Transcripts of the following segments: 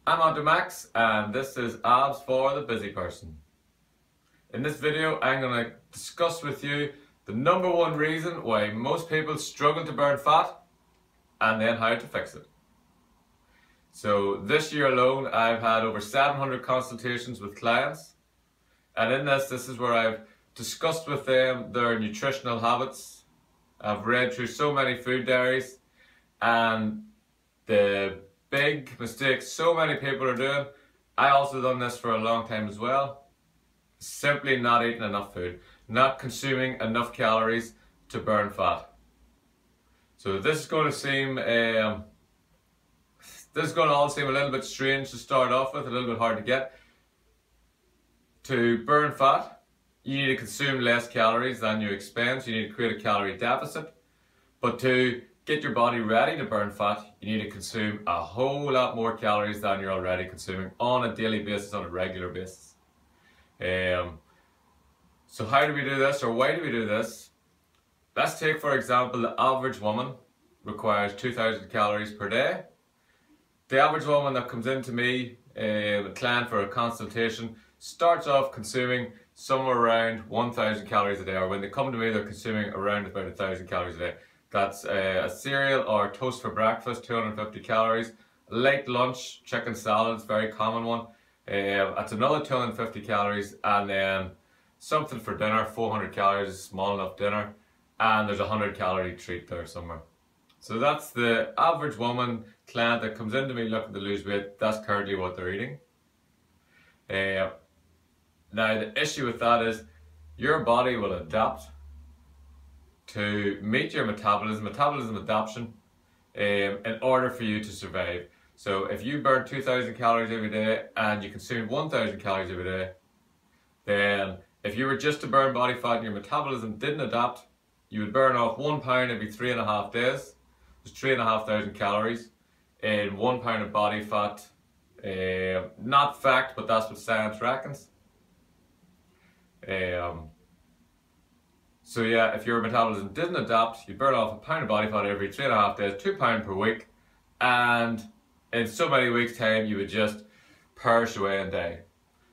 I'm on to Max, and this is Abs for the Busy Person. In this video, I'm going to discuss with you the number one reason why most people struggle to burn fat, and then how to fix it. So this year alone, I've had over 700 consultations with clients, and in this is where I've discussed with them their nutritional habits. I've read through so many food diaries, and the big mistakes so many people are doing. I also done this for a long time as well. Simply not eating enough food, not consuming enough calories to burn fat. So this is going to seem all seem a little bit strange to start off with, a little bit hard to get. To burn fat, you need to consume less calories than you expend. So you need to create a calorie deficit. But to get your body ready to burn fat, you need to consume a whole lot more calories than you're already consuming on a daily basis, on a regular basis. So how do we do this, or why do we do this? Let's take, for example, the average woman requires 2,000 calories per day. The average woman that comes into me, a client for a consultation, starts off consuming somewhere around 1,000 calories a day, or when they come to me, they're consuming around about 1,000 calories a day. That's a cereal or toast for breakfast, 250 calories. Late lunch, chicken salads, very common one. That's another 250 calories, and then something for dinner, 400 calories, small enough dinner, and there's a 100-calorie treat there somewhere. So that's the average woman client that comes into me looking to lose weight. That's currently what they're eating. Now the issue with that is your body will adapt to meet your metabolism adaptation, in order for you to survive. So if you burn 2,000 calories every day and you consume 1,000 calories every day, then if you were just to burn body fat and your metabolism didn't adapt, you would burn off 1 pound every 3.5 days. There's 3,500 calories in 1 pound of body fat. Not fact, but that's what science reckons. So yeah, if your metabolism didn't adapt, you'd burn off 1 pound of body fat every 3.5 days, 2 pounds per week, and in so many weeks' time, you would just perish away and die.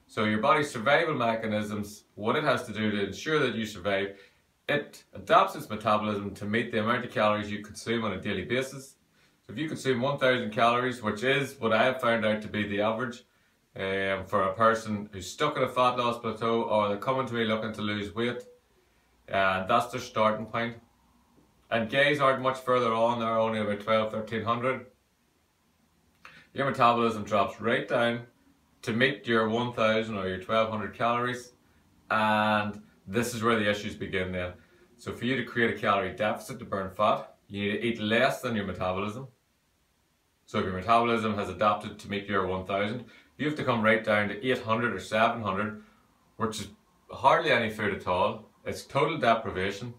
So your body's survival mechanisms, what it has to do to ensure that you survive, it adapts its metabolism to meet the amount of calories you consume on a daily basis. So if you consume 1,000 calories, which is what I have found out to be the average for a person who's stuck in a fat loss plateau, or they're coming to me looking to lose weight, and that's their starting point. And guys aren't much further on, they're only about 1,200–1,300. Your metabolism drops right down to meet your 1,000 or your 1,200 calories, and this is where the issues begin then. So for you to create a calorie deficit to burn fat, you need to eat less than your metabolism. So if your metabolism has adapted to meet your 1,000, you have to come right down to 800 or 700, which is hardly any food at all. It's total deprivation,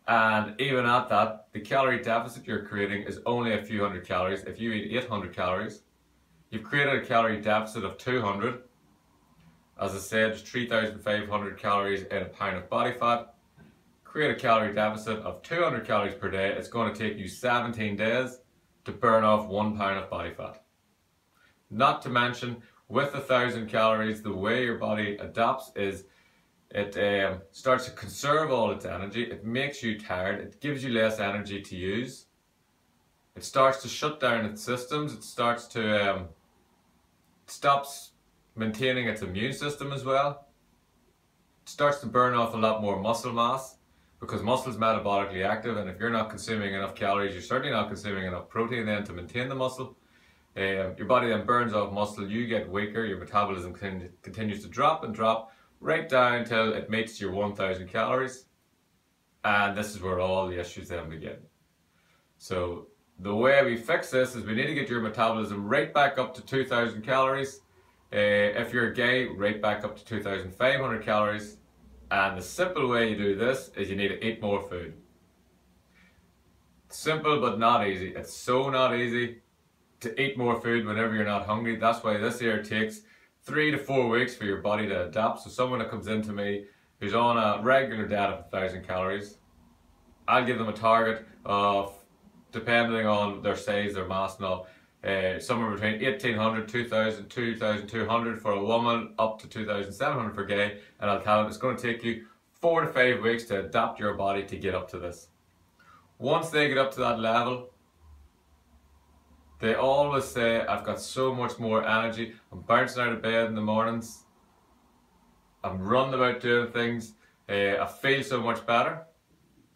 and even at that, the calorie deficit you're creating is only a few hundred calories. If you eat 800 calories, you've created a calorie deficit of 200. As I said, there's 3,500 calories in a pound of body fat. Create a calorie deficit of 200 calories per day. It's going to take you 17 days to burn off 1 pound of body fat. Not to mention, with 1,000 calories, the way your body adapts is it starts to conserve all its energy. It makes you tired. It gives you less energy to use. It starts to shut down its systems. It starts to it stops maintaining its immune system as well. It starts to burn off a lot more muscle mass, because muscle is metabolically active, and if you're not consuming enough calories, you're certainly not consuming enough protein then to maintain the muscle. Your body then burns off muscle, you get weaker, your metabolism continues to drop and drop, right down until it meets your 1,000 calories, and this is where all the issues then begin. So the way we fix this is we need to get your metabolism right back up to 2,000 calories. If you're a guy, right back up to 2,500 calories. And the simple way you do this is you need to eat more food. Simple but not easy. It's so not easy to eat more food whenever you're not hungry. That's why this here takes 3 to 4 weeks for your body to adapt. So someone that comes into me who's on a regular diet of 1,000 calories, I'll give them a target of, depending on their size, their mass and all, somewhere between 1,800, 2,000, 2,200 for a woman, up to 2,700 for gay. And I'll tell them it's going to take you 4 to 5 weeks to adapt your body to get up to this. Once they get up to that level, they always say, I've got so much more energy, I'm bouncing out of bed in the mornings, I'm running about doing things, I feel so much better.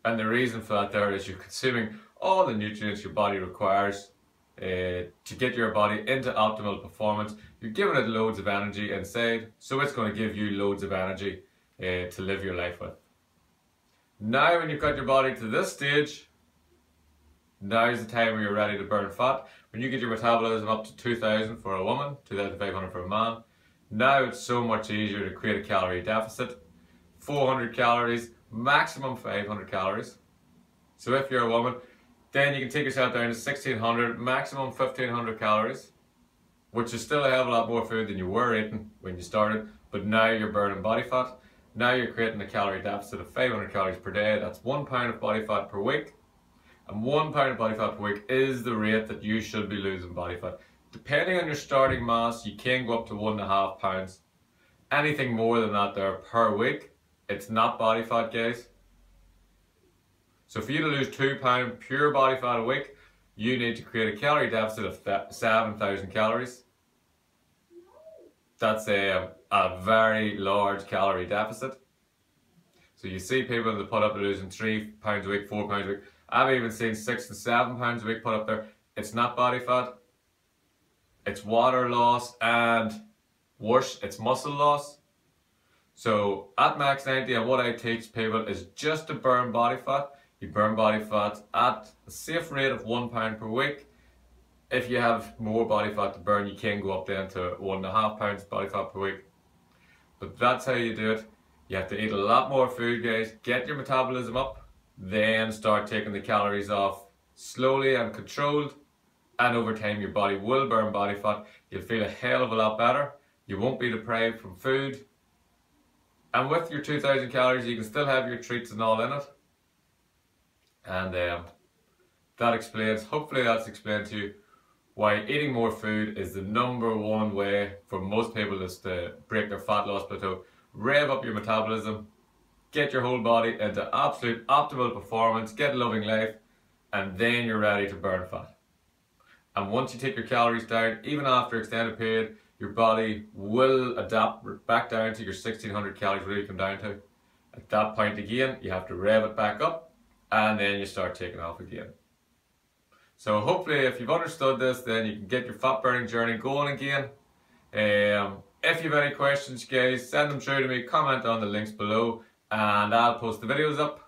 And the reason for that there is you're consuming all the nutrients your body requires to get your body into optimal performance. You're giving it loads of energy inside, so it's going to give you loads of energy to live your life with. Now when you've got your body to this stage, now's the time where you're ready to burn fat. When you get your metabolism up to 2,000 for a woman, 2,500 for a man, now it's so much easier to create a calorie deficit. 400 calories, maximum 500 calories. So if you're a woman, then you can take yourself down to 1,600, maximum 1,500 calories, which is still a hell of a lot more food than you were eating when you started, but now you're burning body fat. Now you're creating a calorie deficit of 500 calories per day. That's 1 pound of body fat per week. And 1 pound of body fat per week is the rate that you should be losing body fat. Depending on your starting mass, you can go up to 1.5 pounds. Anything more than that there per week, it's not body fat, guys. So for you to lose 2 pounds pure body fat a week, you need to create a calorie deficit of 7,000 calories. That's a very large calorie deficit. So you see people that put up losing 3 pounds a week, 4 pounds a week. I've even seen 6 and 7 pounds a week put up there. It's not body fat. It's water loss, and worse, it's muscle loss. So at Maxx90, and what I teach people is just to burn body fat. You burn body fat at a safe rate of 1 pound per week. If you have more body fat to burn, you can go up then to 1.5 pounds body fat per week. But that's how you do it. You have to eat a lot more food, guys. Get your metabolism up. Then start taking the calories off slowly and controlled, and over time your body will burn body fat. You'll feel a hell of a lot better. You won't be deprived from food, and with your 2,000 calories you can still have your treats and all in it. And that explains, hopefully that's explained to you why eating more food is the #1 way for most people is to break their fat loss plateau. Rev up your metabolism, get your whole body into absolute optimal performance, get a loving life, and then you're ready to burn fat. And once you take your calories down, even after extended period, your body will adapt back down to your 1,600 calories where you come down to. At that point again, you have to rev it back up, and then you start taking off again. So hopefully if you've understood this, then you can get your fat burning journey going again. If you have any questions, guys, send them through to me, comment on the links below, and I'll post the videos up.